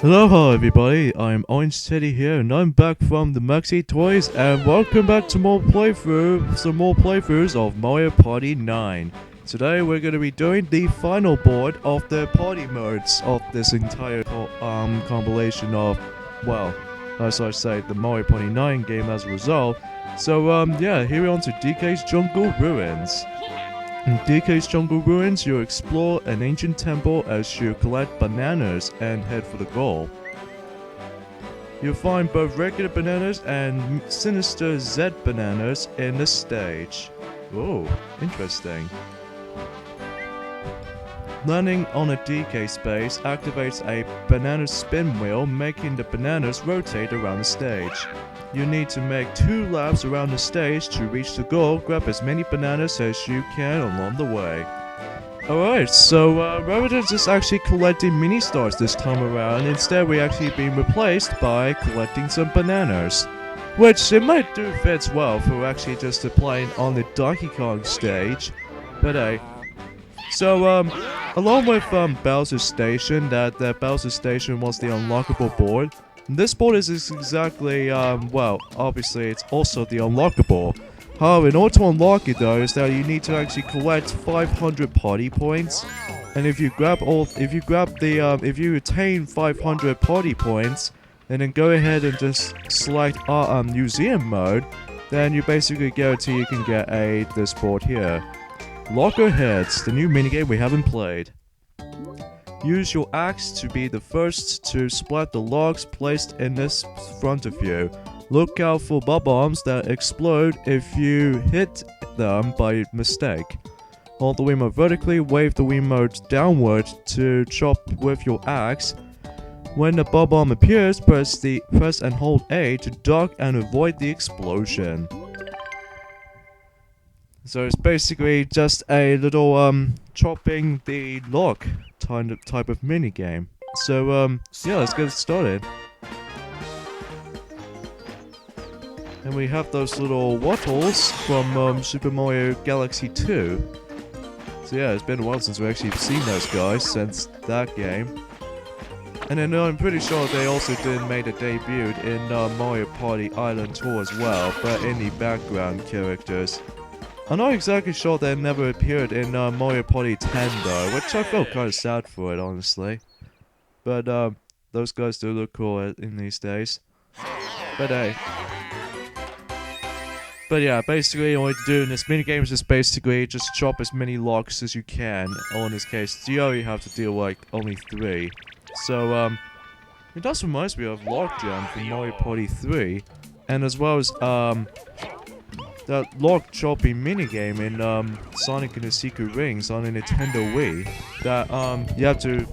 Hello everybody, I'm Orange Teddy here and I'm back from the Maxi Toys and welcome back to some more playthroughs of Mario Party 9. Today we're going to be doing the final board of the party modes of this entire compilation of, well, as I say, the Mario Party 9 game as a result. So yeah, here we're on to DK's Jungle Ruins. In DK's Jungle Ruins, you explore an ancient temple as you collect bananas and head for the goal. You'll find both regular bananas and sinister Z bananas in the stage. Oh, interesting. Landing on a DK space activates a banana spin wheel, making the bananas rotate around the stage. You need to make 2 laps around the stage to reach the goal. Grab as many bananas as you can along the way. Alright, so rather than just actually collecting mini stars this time around, instead we actually been replaced by collecting some bananas. Which it might do fits well for actually just playing on the Donkey Kong stage. But hey. So along with Bowser's Station, that Bowser's Station was the unlockable board. This board is exactly, well, obviously it's also the unlockable. However, in order to unlock it though, is that you need to actually collect 500 party points. And if you attain 500 party points, and then go ahead and just select museum mode, then you basically guarantee you can get this board here. Loggerheads, the new minigame we haven't played. Use your axe to be the first to splat the logs placed in this front of you. Look out for bombs that explode if you hit them by mistake. Hold the Wiimote vertically, wave the Wiimote downward to chop with your axe. When the bomb appears, press and hold A to duck and avoid the explosion. So it's basically just a little chopping the log type of mini game. So yeah, let's get started. And we have those little wattles from Super Mario Galaxy 2. So yeah, it's been a while since we've actually seen those guys since that game. And then I'm pretty sure they also made a debut in Mario Party Island Tour as well, but in the background characters. I'm not exactly sure they never appeared in Mario Party 10 though, which I felt kind of sad for it, honestly. But those guys do look cool in these days. But hey. But yeah, basically all you do in this minigame is just basically just chop as many logs as you can. Or in this case, you only have to deal like only 3. So it does remind me of Log Jam from Mario Party 3. And as well as that log chopping minigame in Sonic and the Secret Rings on a Nintendo Wii, that you have to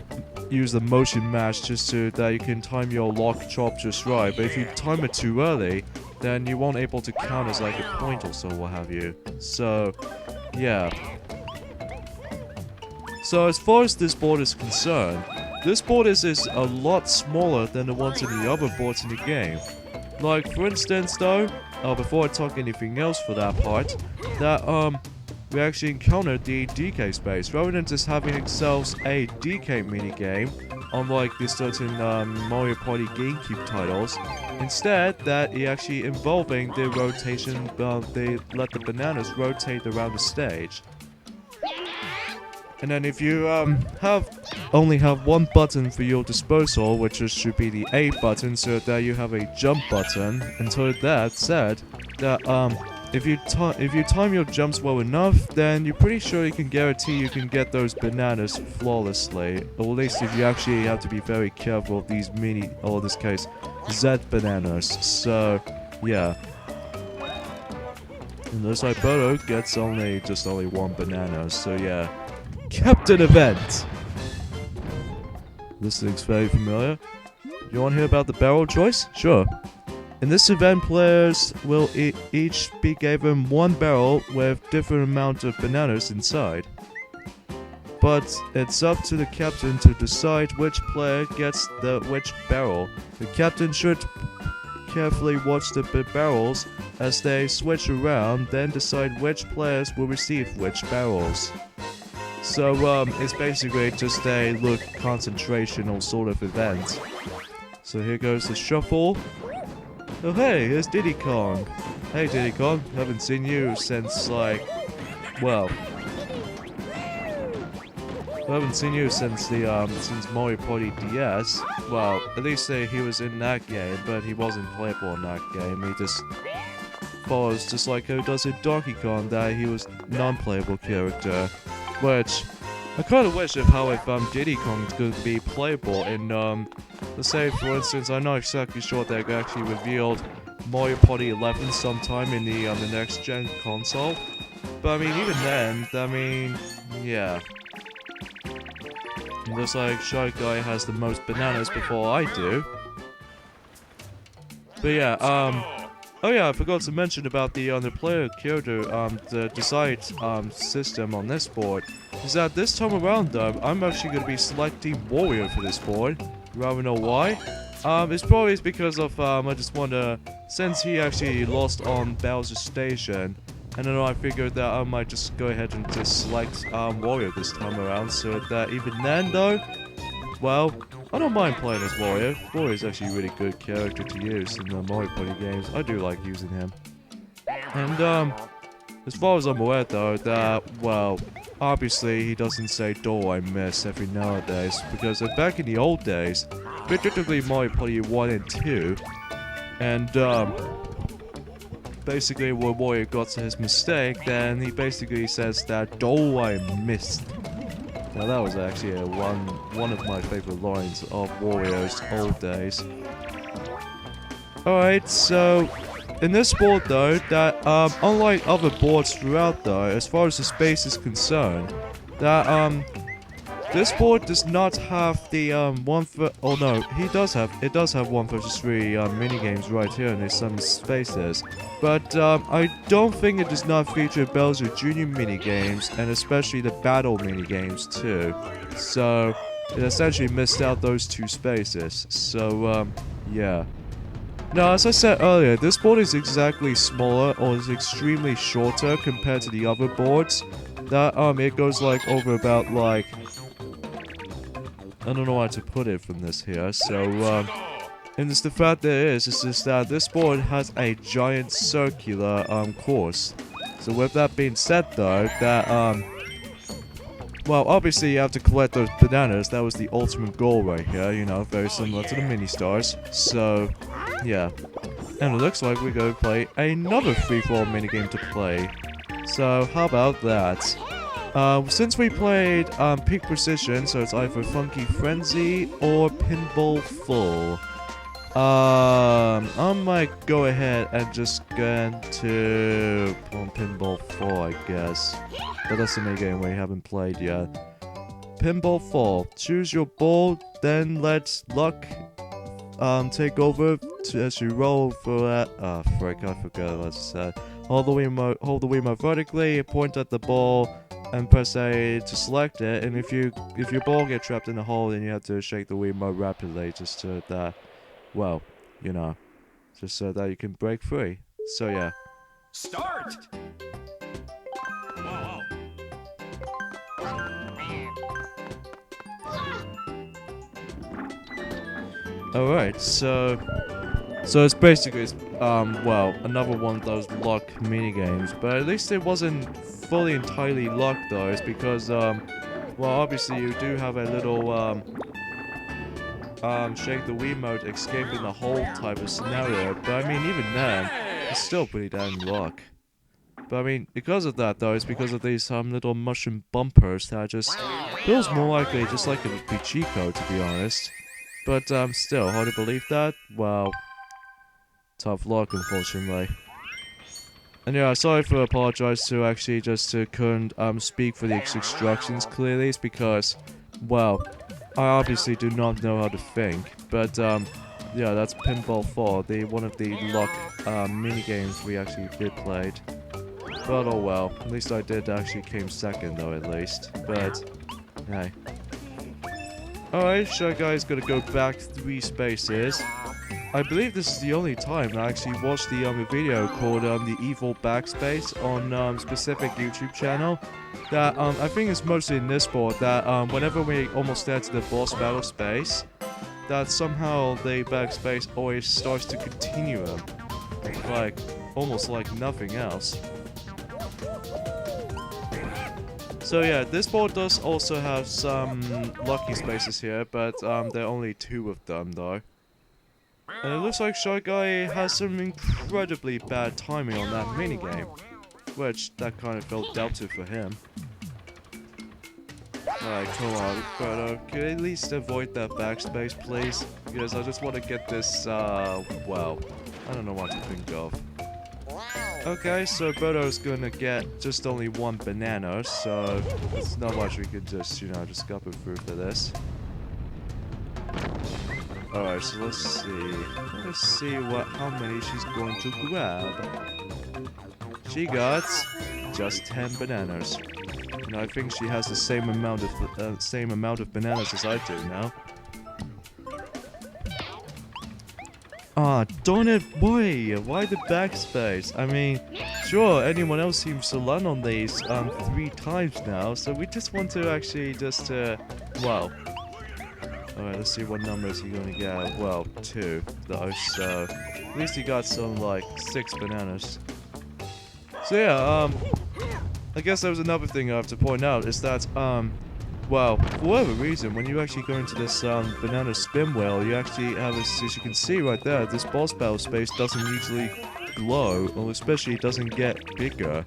use the motion mash just so that you can time your log chop just right. But if you time it too early, then you won't able to count as like a point or so, what have you. So yeah. So as far as this board is concerned, this board is a lot smaller than the ones in the other boards in the game. Like for instance though, before I talk anything else for that part, that we actually encountered the DK space. Rather than just having ourselves a DK minigame, unlike the certain Mario Party GameCube titles, instead that it actually involving the rotation, they let the bananas rotate around the stage. And then if you only have one button for your disposal, which should be the A button, so that you have a jump button. And so that said, that if you time your jumps well enough, then you're pretty sure you can guarantee you can get those bananas flawlessly. Or at least if you actually have to be very careful of these or in this case, Z bananas. So yeah. And this Iboto gets just only one banana, so yeah. Captain Event! This looks very familiar. You want to hear about the barrel choice? Sure. In this event, players will each be given one barrel with different amount of bananas inside. But it's up to the captain to decide which player gets which barrel. The captain should carefully watch the barrels as they switch around, then decide which players will receive which barrels. So it's basically just a concentration sort of event. So here goes the shuffle. Oh hey, here's Diddy Kong. Hey Diddy Kong, haven't seen you since like, well, I haven't seen you since the since Mario Party DS. Well, at least he was in that game, but he wasn't playable in that game. He just follows just like how he does in Donkey Kong, that he was non-playable character. Which I kind of wish if Diddy Kong could be playable in let's say for instance, I'm not exactly sure they actually revealed Mario Party 11 sometime in the next gen console. But I mean, even then, I mean, yeah. It looks like Shy Guy has the most bananas before I do. But yeah, oh yeah, I forgot to mention about the player character, the decide system on this board. Is that this time around though, I'm actually gonna be selecting Wario for this board. You rather know why? It's probably because of I just wanna, since he actually lost on Bowser Station, and then I figured that I might just go ahead and just select Wario this time around, so that even then though, well, I don't mind playing as Wario. Wario is actually a really good character to use in the Mario Party games. I do like using him. And as far as I'm aware though, that, well, obviously he doesn't say "Do I miss" every nowadays, because back in the old days, particularly Mario Party 1 and 2, and basically when Wario got to his mistake, then he basically says that "Do I missed." Now that was actually one of my favorite lines of Wario's old days. Alright, so in this board though, that unlike other boards throughout though, as far as the space is concerned, that this board does not have the it does have 1 versus 3 mini games right here, and there's some spaces. But I don't think it does not feature Bowser Jr. mini games, and especially the battle mini games too. So it essentially missed out those 2 spaces. So yeah. Now, as I said earlier, this board is exactly smaller, or is extremely shorter compared to the other boards. That it goes like over about like, I don't know how to put it from this here, so, and it's the fact that is just that this board has a giant circular, course. So with that being said though, that, well, obviously you have to collect those bananas. That was the ultimate goal right here, you know, very similar to the mini-stars. So, yeah. And it looks like we're going to play another free-for-all minigame to play. So, how about that? Since we played Peak Precision, so it's either Funky Frenzy or Pinball Full. I might go ahead and just get into Pinball Full, I guess. But that's the minigame we haven't played yet. Pinball Full. Choose your ball, then let luck take over as you roll for that. Ah, frick, I forgot what I said. Hold the Wiimote vertically, point at the ball, and press A to select it, and if your ball gets trapped in the hole, then you have to shake the Wiimote rapidly just so that, well, you know, just so that you can break free. So yeah. Start! Alright, so it's basically, well, another one of those luck minigames, but at least it wasn't fully entirely luck though. It's because, well, obviously you do have a little, shake the Wiimote escaping the hole type of scenario, but I mean, even then, it's still pretty damn luck. But I mean, because of that though, it's because of these, little mushroom bumpers that just feels more likely just like it would be cheat code, to be honest. But, still, hard to believe that? Well, tough luck, unfortunately. And yeah, sorry for apologize to actually just couldn't, speak for the instructions clearly. It's because, well, I obviously do not know how to think. But, yeah, that's Pinball 4, one of the luck, minigames we actually did played. But oh well, at least I did actually came second though, at least. But, hey. Alright, Shy Guy's gonna go back 3 spaces. I believe this is the only time I actually watched the video called the Evil Backspace on specific YouTube channel. That I think it's mostly in this board that whenever we almost get to the boss battle space, that somehow the backspace always starts to continue them. Like, almost like nothing else. So yeah, this board does also have some lucky spaces here, but there are only 2 of them though. And it looks like Shy Guy has some incredibly bad timing on that minigame, which that kind of felt doubted for him. Alright, come on, but can you at least avoid that backspace, please? Because I just want to get this, well, I don't know what to think of. Okay, so Birdo's gonna get just only 1 banana, so there's not much we could just, you know, just scupper through for this. Alright, so let's see. Let's see how many she's going to grab. She got just 10 bananas. And I think she has the same amount of bananas as I do now. Ah, darn it, why? Why the backspace? I mean, sure, anyone else seems to land on these 3 times now, so we just want to actually just, well. Alright, let's see what numbers you're gonna get. Well, 2, though, so at least you got some, like, 6 bananas. So yeah, I guess that was another thing I have to point out, is that, well, for whatever reason, when you actually go into this banana spin wheel, you actually have this, as you can see right there, this boss battle space doesn't usually glow, or especially it doesn't get bigger,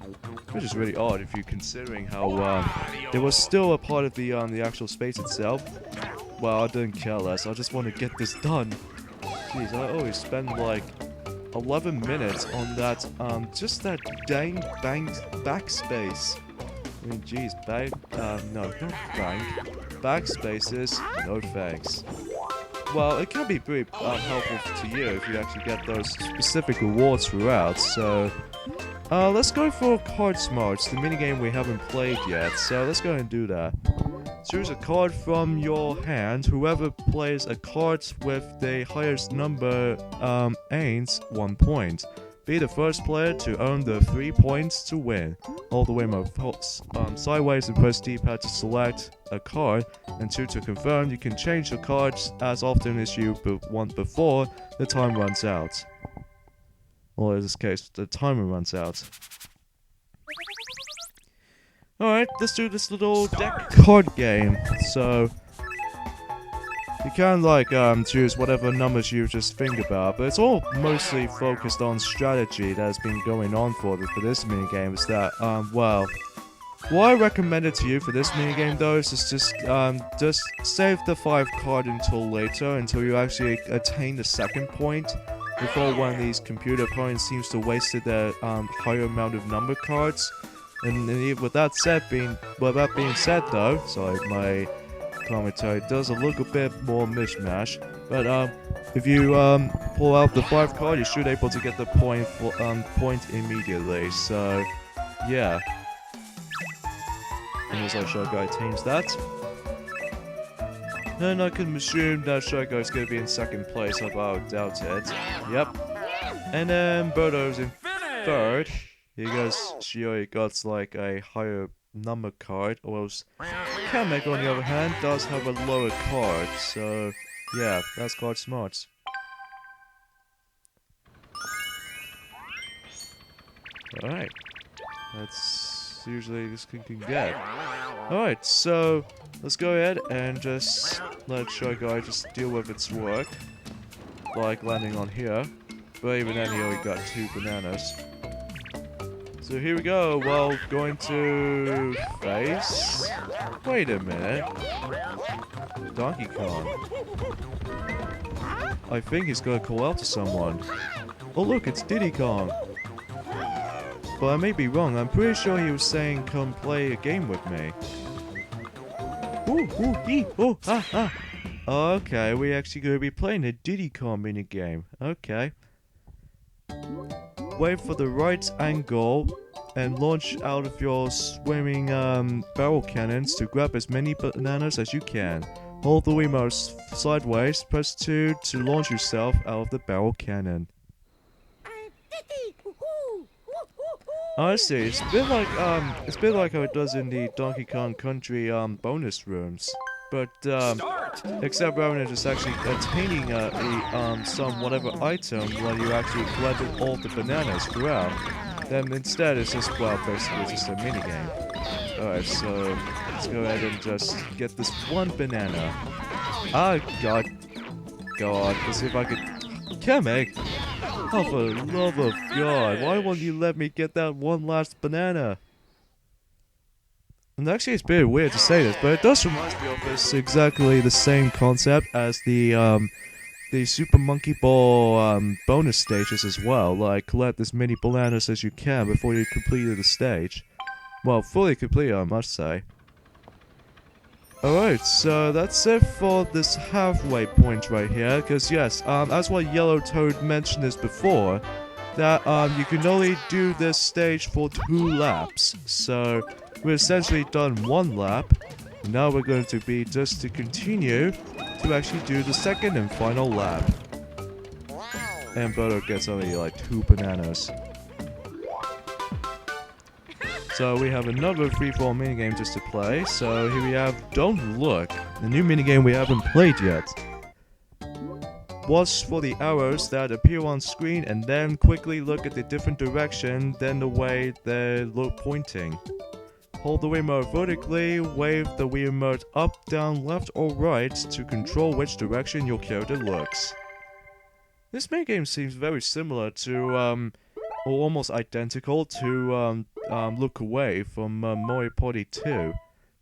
which is really odd if you're considering how it was still a part of the actual space itself. Well, I didn't care less. I just want to get this done. Jeez, I always spend like 11 minutes on that just that dang backspace. I mean, jeez, no, not bank. Backspaces, no thanks. Well, it can be pretty helpful to you if you actually get those specific rewards throughout, so... let's go for Card Smarts, the minigame we haven't played yet, so let's go ahead and do that. Choose a card from your hand. Whoever plays a card with the highest number gains 1 point. Be the first player to earn the 3 points to win. Hold the Wiimote sideways and press D-pad to select a card, and 2 to confirm. You can change your cards as often as you want before the time runs out. Or in this case, the timer runs out. Alright, let's do this little deck card game. So, you can like choose whatever numbers you just think about, but it's all mostly focused on strategy that has been going on for this minigame. Is that well, what I recommend it to you for this minigame though is just save the 5 card until later, until you actually attain the 2nd point, before one of these computer opponents seems to waste their higher amount of number cards. And with that being said though, sorry, my commentary does a little bit more mishmash, but if you pull out the 5 card, you should able to get the point immediately. So yeah, and looks like Shy Guy attains that, and I can assume that Shy Guy is going to be in 2nd place, although I doubt it. Yep, and then Birdo's in 3rd. Because she already got like a higher number card, or else Kamek on the other hand does have a lower card, so yeah, that's Card Smarts. Alright, that's usually this can get. Alright, so let's go ahead and just let Shy Guy just deal with its work, like landing on here, but even then he only got 2 bananas. So here we go, well, going to face... Wait a minute. Donkey Kong. I think he's gonna call out to someone. Oh look, it's Diddy Kong. But I may be wrong, I'm pretty sure he was saying come play a game with me. Ooh, ooh, ee, oh, ah, ah. Okay, we're actually gonna be playing a Diddy Kong minigame. Okay. Wait for the right angle and launch out of your swimming barrel cannons to grab as many bananas as you can. Hold the Wiimote sideways, press 2 to launch yourself out of the barrel cannon. I see, it's a bit like how it does in the Donkey Kong Country bonus rooms. But except rather than just actually attaining some whatever item while you actually collected all the bananas throughout, then instead it's just, well, basically just a mini game. Alright, so let's go ahead and just get this one banana. Ah, God. Let's see if I could... Kamek! Oh, for the love of God, why won't you let me get that one last banana? And actually, it's a bit weird to say this, but it does remind me of this exactly the same concept as the Super Monkey Ball bonus stages as well. Like, collect as many bananas as you can before you complete the stage. Well, fully complete, I must say. Alright, so that's it for this halfway point right here. Because yes, as what Yellow Toad mentioned this before, that you can only do this stage for 2 laps. So we've essentially done 1 lap. Now we're going to be just to continue to actually do the second and final lap. And Bodo gets only like 2 bananas. So we have another free-for-all minigame just to play. So here we have Don't Look, the new minigame we haven't played yet. Watch for the arrows that appear on screen and then quickly look at the different direction than the way they look pointing. Hold the remote vertically, wave the remote up, down, left or right to control which direction your character looks. This minigame seems very similar to, or almost identical to, Look Away from Mario Party 2.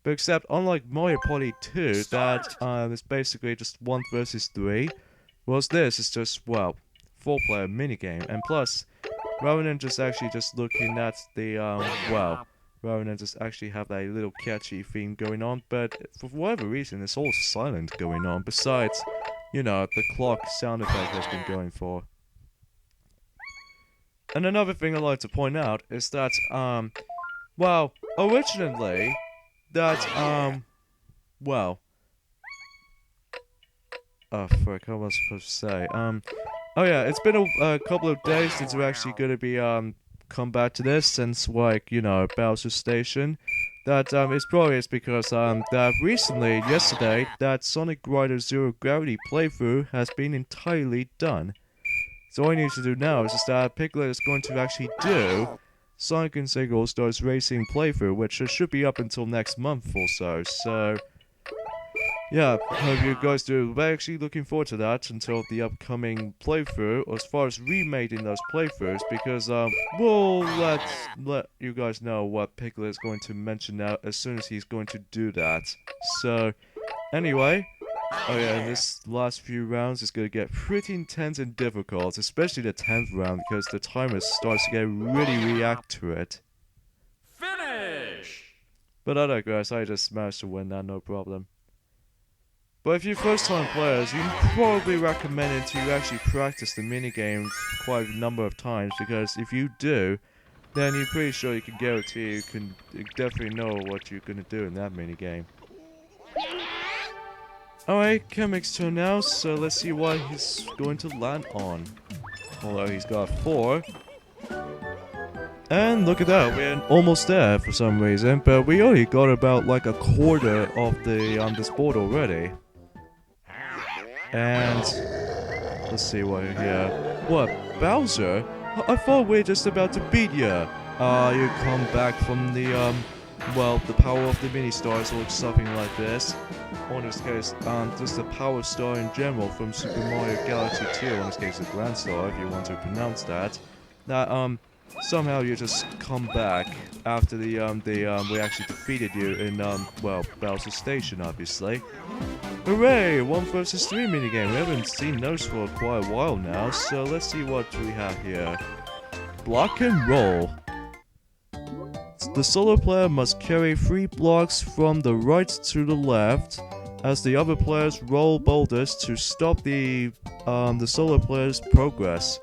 But except, unlike Mario Party 2, that is basically just 1 versus 3, whereas this is just, well, 4-player minigame. And plus, rather than just actually just looking at the, well, rather than just actually have that little catchy theme going on, but for whatever reason, it's all silent going on, besides, you know, the clock sound effect has been going for. And another thing I'd like to point out is that, well, originally, that, well... Oh, frick, what was I supposed to say? Oh yeah, it's been a couple of days since we're actually gonna be, come back to this, since, like, you know, Bowser's Station. That, it's because, that recently, yesterday, that Sonic Rider Zero Gravity playthrough has been entirely done. So all I need to do now is just that Piglet is going to actually do Sonic and Sega All-Stars Racing playthrough, which should be up until next month or so. So, yeah, hope you guys do. We're actually looking forward to that until the upcoming playthrough, as far as remaking those playthroughs, because we'll let you guys know what Piglet is going to mention now as soon as he's going to do that. So, anyway. Oh yeah, this last few rounds is going to get pretty intense and difficult, especially the 10th round, because the timer starts to get really react to it. Finish! But I digress, I just managed to win that, no problem. But if you're first-time players, you probably recommend it to actually practice the minigame quite a number of times, because if you do, then you're pretty sure you can guarantee you can definitely know what you're going to do in that minigame. Alright, Kamek's turn now, so let's see what he's going to land on. Although he's got 4. And look at that, we're almost there for some reason, but we only got about like a quarter of the this board already. And let's see what here. What, Bowser? I thought we were just about to beat you. You come back from the well, the power of the mini-stars or something like this. Or in this case, just the power star in general from Super Mario Galaxy 2, in this case the Grand Star, if you want to pronounce that. That, somehow you just come back after we actually defeated you in, well, Bowser's Station, obviously. Hooray! 1 versus 3 minigame. We haven't seen those for quite a while now, so let's see what we have here. Block and roll. The solo player must carry 3 blocks from the right to the left, as the other players roll boulders to stop the solo player's progress.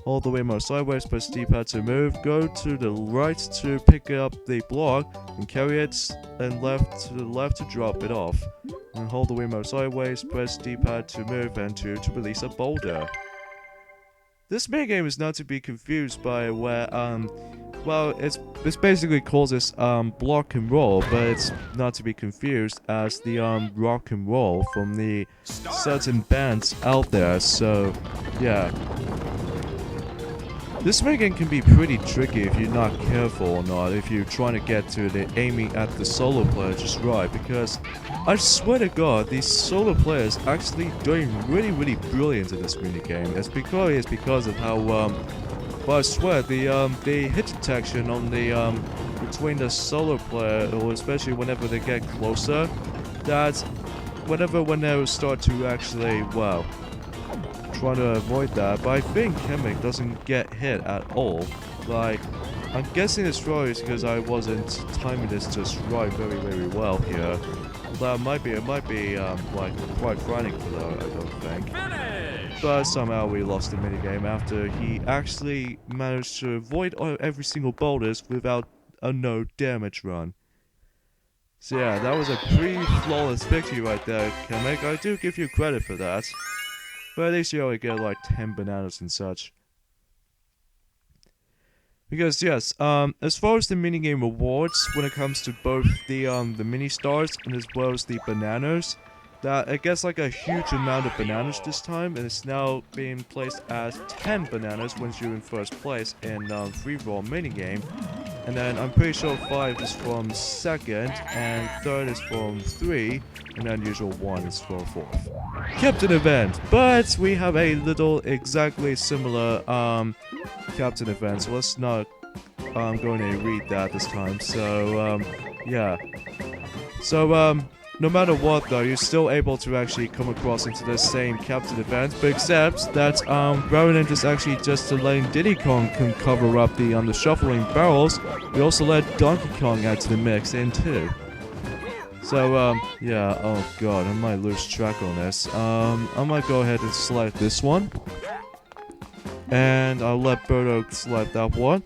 Hold the remote sideways, press D-pad to move, go to the right to pick up the block, and carry it and left to the left to drop it off. And hold the remote sideways, press D-pad to move, and to release a boulder. This minigame is not to be confused by where well, it's basically calls this block and roll, but it's not to be confused as the rock and roll from the certain bands out there. So, yeah. This minigame can be pretty tricky if you're not careful or not, if you're trying to get to the aiming at the solo player just right, because I swear to god, these solo players actually doing really brilliant in this minigame. It's because of how, well, I swear, the hit detection on the, between the solo player, or especially whenever they get closer, that when they start to actually, well, trying to avoid that, but I think Kamek doesn't get hit at all. Like, I'm guessing it's probably because I wasn't timing this just right very well here. That might be, like, quite frightening for that, I don't think. But somehow we lost the minigame after he actually managed to avoid every single boulders without a no damage run. So yeah, that was a pretty flawless victory right there, Kamek. I do give you credit for that. But at least you only get like 10 bananas and such. Because yes, as far as the minigame rewards, when it comes to both the mini stars and as well as the bananas, that it gets like a huge amount of bananas this time, and it's now being placed as 10 bananas once you're in first place in free roll minigame. And then I'm pretty sure 5 is from second, and third is from 3, and then usual 1 is for 4th. Captain event, but we have a little exactly similar captain event, so let's not going to read that this time. So yeah. So no matter what though, you're still able to actually come across into the same captain event, but except that rather than just letting Diddy Kong can cover up the shuffling barrels, we also let Donkey Kong add to the mix in too. So yeah, oh god, I might lose track on this. I might go ahead and select this one, and I'll let Birdo select that one.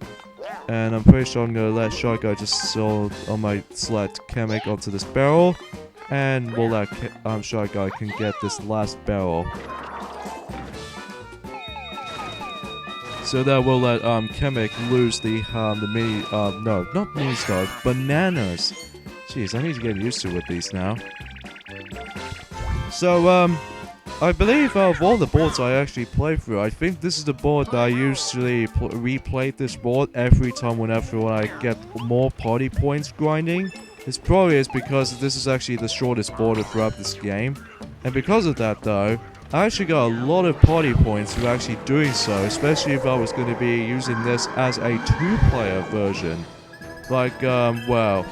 And I'm pretty sure I'm gonna let Shy Guy just so I might select Kamek onto this barrel. And we'll let Shy Guy can get this last barrel. So that will let Kamek lose the mini no, not mini stars, bananas. Jeez, I need to get used to with these now. So I believe out of all the boards I actually play through, I think this is the board that I usually replay this board every time when I get more party points grinding. It's probably because this is actually the shortest border throughout this game. And because of that though, I actually got a lot of party points for actually doing so, especially if I was going to be using this as a 2-player version. Like, well,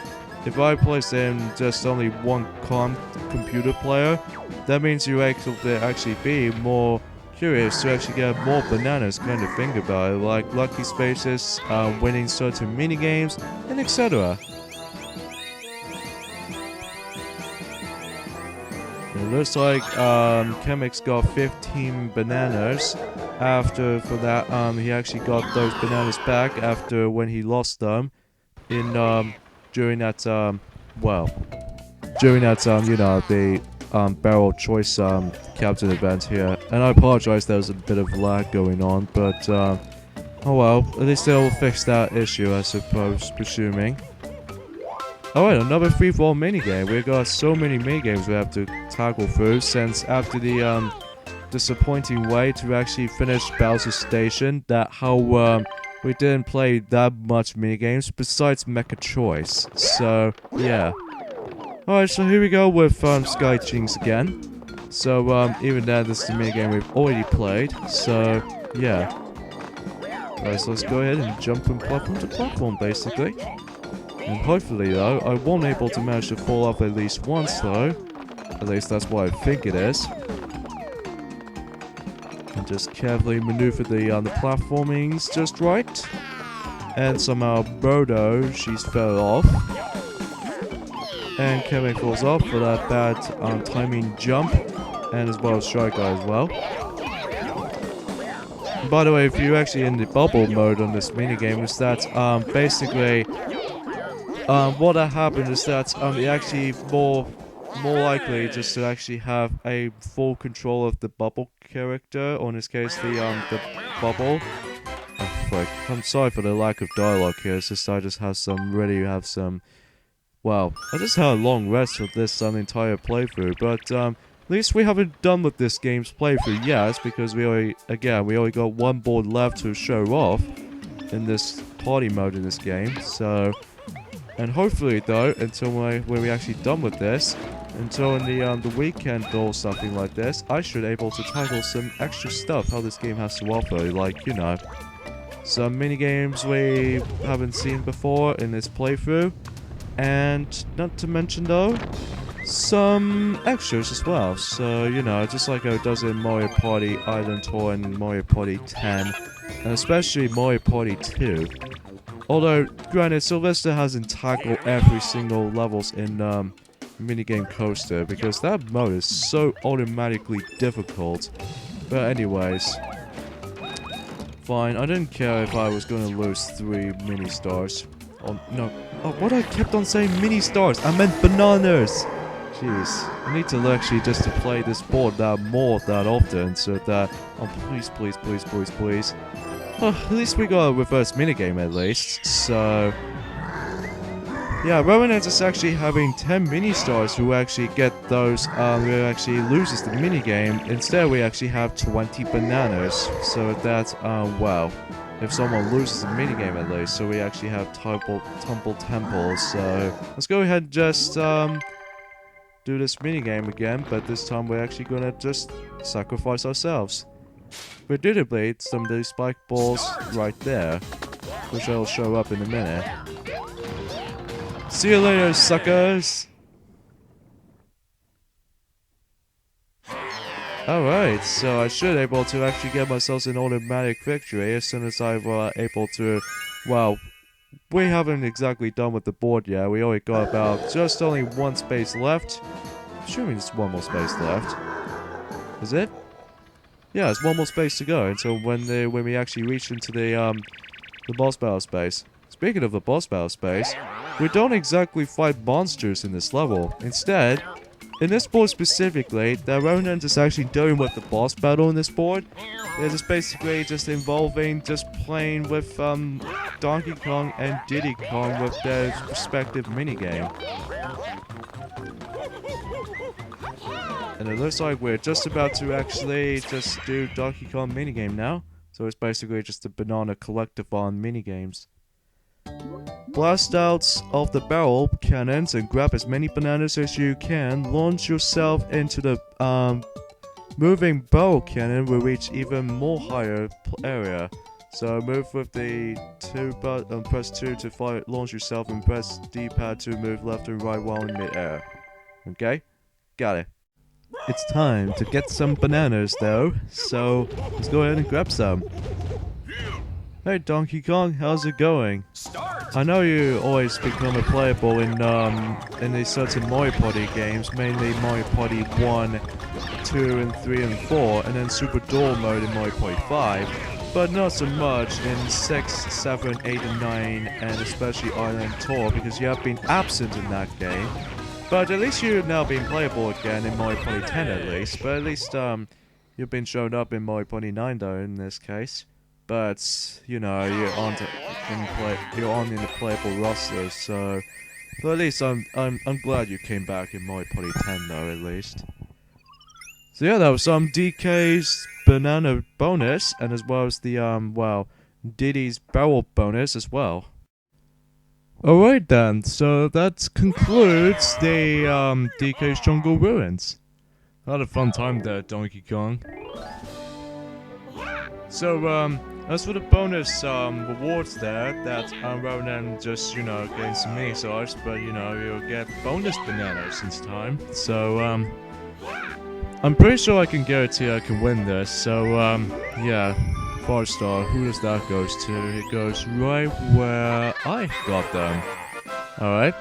if I place in just only one computer player, that means you actually be more curious to actually get more bananas kind of thing about it, like lucky spaces, winning certain minigames, and etc. It looks like Kamek's got 15 bananas. For that, he actually got those bananas back after when he lost them in during that you know, the barrel choice captain event here. And I apologize, there was a bit of lag going on, but oh well, at least they'll fix that issue, I suppose, presuming. Alright, another free-for-all minigame. We've got so many minigames we have to tackle through, since after the disappointing way to actually finish Bowser's Station, that how we didn't play that much minigames besides Mecha Choice. So yeah. Alright, so here we go with Sky Jinx again. So even then, this is the minigame we've already played. So yeah. Alright, so let's go ahead and jump from platform to platform, basically. And hopefully though, I won't able to manage to fall off at least once though. At least that's what I think it is. And just carefully maneuver the platformings just right. And somehow Birdo, she's fell off. And Kamek falls off for that bad timing jump. And as well as Shy Guy as well. And by the way, if you're actually in the bubble mode on this minigame, is that basically what happened is that you're actually more likely just to actually have a full control of the bubble character, or in this case the bubble. I frick. I'm sorry for the lack of dialogue here. It's just I just have some well, I just had a long rest for this entire playthrough, but at least we haven't done with this game's playthrough yet, because we only got one board left to show off in this party mode in this game. So, and hopefully though, until when we're actually done with this, until in the weekend or something like this, I should able to tackle some extra stuff how this game has to offer, like, you know, some mini games we haven't seen before in this playthrough, and not to mention though, some extras as well. So, you know, just like how it does in Mario Party Island Tour and Mario Party 10, and especially Mario Party 2. Although, granted, Sylvester hasn't tackled every single levels in Minigame Coaster, because that mode is so automatically difficult. But anyways, fine. I didn't care if I was gonna lose 3 mini stars. Oh no! Oh, what I kept on saying mini stars? I meant bananas. Jeez, I need to actually just to play this board that often, so that please. Oh, at least we got a reverse minigame at least. So yeah, Rowanens is actually having 10 mini stars who actually get those, who actually loses the minigame. Instead, we actually have 20 bananas. So that, well, if someone loses the minigame at least, so we actually have Tumble Temples. So let's go ahead and just, do this minigame again, but this time we're actually gonna just sacrifice ourselves. Predictably, some of these spike balls right there, which will show up in a minute. See you later, suckers! Alright, so I should able to actually get myself an automatic victory as soon as I'm able to... Well, we haven't exactly done with the board yet. We only got about just only 1 space left. Assuming there's 1 more space left. Is it? Yeah, there's 1 more space to go until when we actually reach into the boss battle space. Speaking of the boss battle space, we don't exactly fight monsters in this level. Instead, in this board specifically, the Rowanens is actually dealing with the boss battle in this board. It is basically just involving just playing with Donkey Kong and Diddy Kong with their respective minigame. And it looks like we're just about to actually just do Donkey Kong minigame now. So it's basically just a banana collectathon minigames. Blast out of the barrel cannons and grab as many bananas as you can. Launch yourself into the moving barrel cannon will reach even more higher area. So move with the 2 button, press 2 to fire, launch yourself, and press D-pad to move left and right while in mid-air. Okay? Got it. It's time to get some bananas though, so let's go ahead and grab some. Hey Donkey Kong, how's it going? I know you always become a playable in these certain Mario Party games, mainly Mario Party 1, 2, and 3, and 4, and then Super Duel mode in Mario Party 5, but not so much in 6, 7, 8, and 9, and especially Island Tour, because you have been absent in that game. But at least you've now been playable again in Mario Party 10 at least, but at least you've been shown up in Mario Party 9 though in this case. But you know, you're on in the playable roster, so but at least I'm glad you came back in Mario Party 10 though at least. So yeah, that was DK's banana bonus, and as well as the well, Diddy's barrel bonus as well. Alright then, so that concludes the DK's Jungle Ruins. Had a fun time there, Donkey Kong. So as for the bonus rewards there, that rather than just, you know, getting some mini stars, but you know, you'll get bonus bananas this time. So I'm pretty sure I can guarantee I can win this, so yeah. 5-star, who does that goes to? It goes right where I got them. Alright,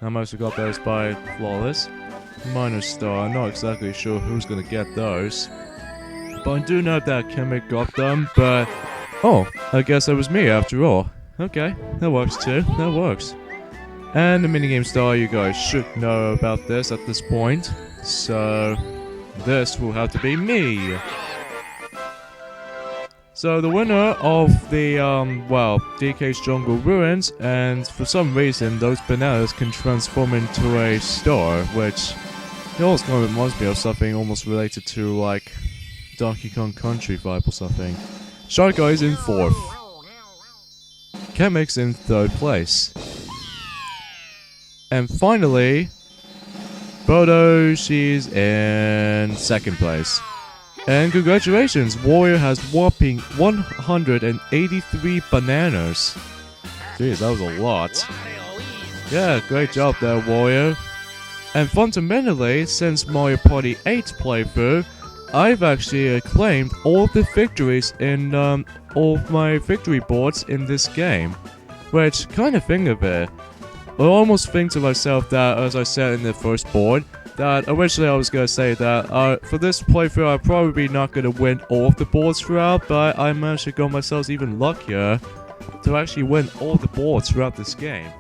I must have got those by Flawless. -star, I'm not exactly sure who's gonna get those. But I do know that Kemet got them, but... Oh, I guess it was me after all. Okay, that works too, that works. And the minigame star, you guys should know about this at this point. So, this will have to be me. So the winner of the, DK's Jungle Ruins, and for some reason those bananas can transform into a star, which it almost kind of reminds me of something almost related to, like, Donkey Kong Country vibe or something. Shark Guy is in 4th. Chemix in 3rd place. And finally, Bodo, she's in 2nd place. And congratulations, Warrior has whopping 183 bananas. Jeez, that was a lot. Yeah, great job there, Warrior. And fundamentally, since Mario Party 8 playthrough, I've actually claimed all the victories in all of my victory boards in this game. Which, kind of think of it, I almost think to myself that, as I said in the first board, that originally I was going to say that for this playthrough I'm probably not going to win all of the boards throughout, but I managed to go myself even luckier to actually win all the boards throughout this game.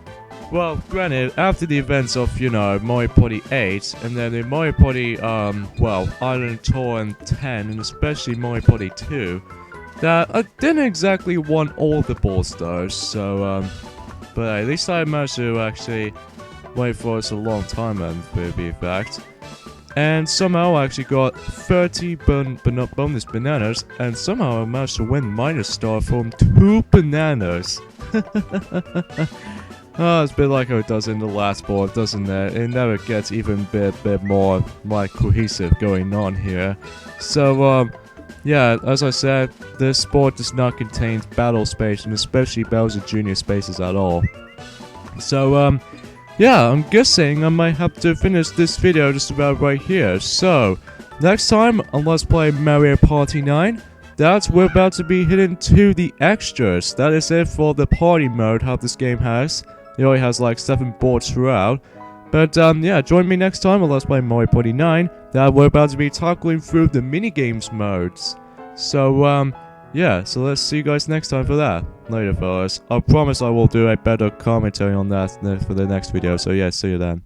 Well, granted, after the events of, Mario Party 8, and then in Mario Party, Island Tour and 10, and especially Mario Party 2, that I didn't exactly win all the boards though, so, but at least I managed to actually wait for us a long time, and to be fact. And somehow I actually got 30 bonus bananas, and somehow I managed to win minus star from 2 bananas. Oh, it's a bit like how it does in the last board, doesn't it? It never gets even a bit more, like, cohesive going on here. So, yeah, as I said, this board does not contain battle space, and especially Bowser Jr. spaces at all. So, yeah, I'm guessing I might have to finish this video just about right here. So, next time on Let's Play Mario Party 9, we're about to be hitting to the extras. That is it for the party mode, how this game has. It only has like 7 boards throughout. But yeah, join me next time on Let's Play Mario Party 9, that we're about to be tackling through the minigames modes. So, yeah, so let's see you guys next time for that. Later, fellas. I promise I will do a better commentary on that for the next video, so yeah, see you then.